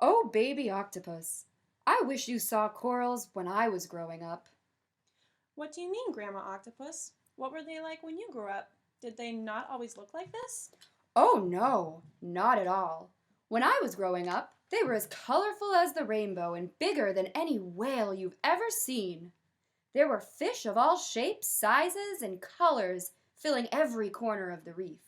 Oh, baby octopus. I wish you saw corals when I was growing up. What do you mean, Grandma Octopus? What were they like when you grew up? Did they not always look like this? Oh, no, not at all. When I was growing up, they were as colorful as the rainbow and bigger than any whale you've ever seen. There were fish of all shapes, sizes, and colors filling every corner of the reef.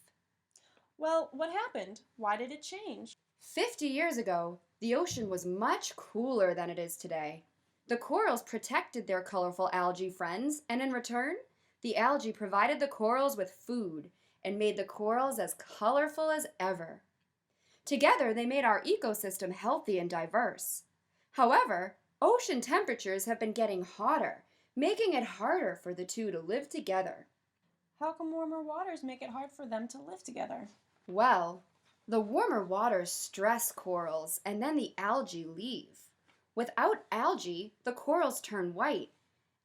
Well, what happened? Why did it change? 50 years ago, the ocean was much cooler than it is today. The corals protected their colorful algae friends, and in return, the algae provided the corals with food and made the corals as colorful as ever. Together, they made our ecosystem healthy and diverse. However, ocean temperatures have been getting hotter, making it harder for the two to live together. How come warmer waters make it hard for them to live together? Well, the warmer waters stress corals and then the algae leave. Without algae, the corals turn white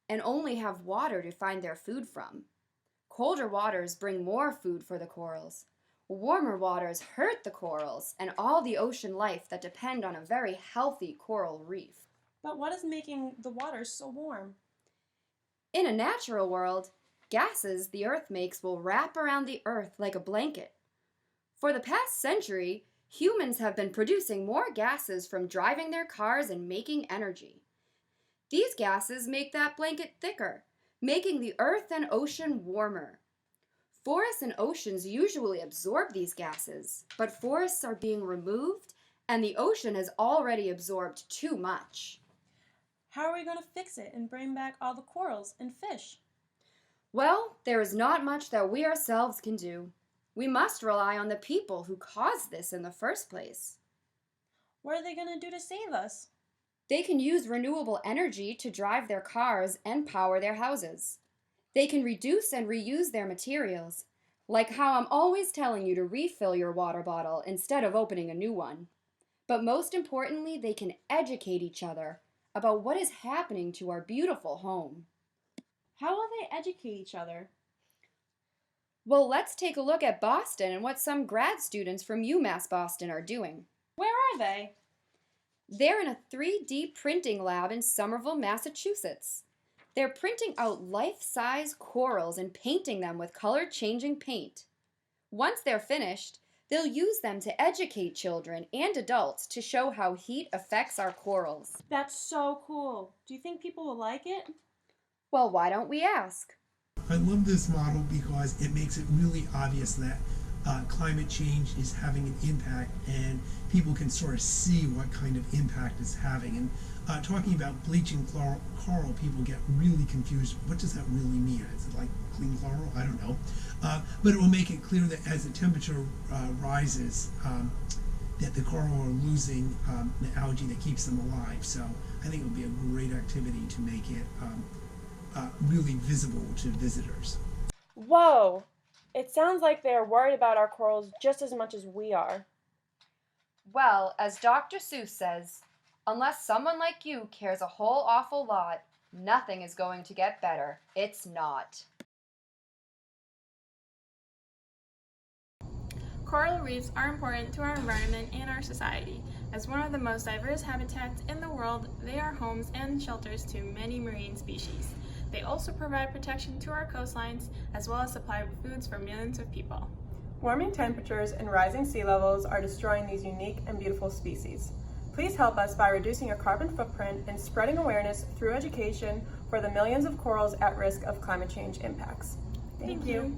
and only have water to find their food from. Colder waters bring more food for the corals. Warmer waters hurt the corals and all the ocean life that depend on a very healthy coral reef. But what is making the waters so warm? In a natural world, gases the Earth makes will wrap around the Earth like a blanket. For the past century, humans have been producing more gases from driving their cars and making energy. These gases make that blanket thicker, making the Earth and ocean warmer. Forests and oceans usually absorb these gases, but forests are being removed and the ocean has already absorbed too much. How are we going to fix it and bring back all the corals and fish? Well, there is not much that we ourselves can do. We must rely on the people who caused this in the first place. What are they going to do to save us? They can use renewable energy to drive their cars and power their houses. They can reduce and reuse their materials, like how I'm always telling you to refill your water bottle instead of opening a new one. But most importantly, they can educate each other about what is happening to our beautiful home. How will they educate each other? Well, let's take a look at Boston and what some grad students from UMass Boston are doing. Where are they? They're in a 3D printing lab in Somerville, Massachusetts. They're printing out life-size corals and painting them with color-changing paint. Once they're finished, they'll use them to educate children and adults to show how heat affects our corals. That's so cool. Do you think people will like it? Well, why don't we ask? I love this model because it makes it really obvious that climate change is having an impact and people can sort of see what kind of impact it's having. And talking about bleaching coral, people get really confused. What does that really mean? Is it like clean coral? I don't know. But it will make it clear that as the temperature rises, that the coral are losing the algae that keeps them alive. So I think it will be a great activity to make it really visible to visitors. Whoa! It sounds like they are worried about our corals just as much as we are. Well, as Dr. Seuss says, unless someone like you cares a whole awful lot, nothing is going to get better. It's not. Coral reefs are important to our environment and our society. As one of the most diverse habitats in the world, they are homes and shelters to many marine species. They also provide protection to our coastlines, as well as supply foods for millions of people. Warming temperatures and rising sea levels are destroying these unique and beautiful species. Please help us by reducing your carbon footprint and spreading awareness through education for the millions of corals at risk of climate change impacts. Thank you.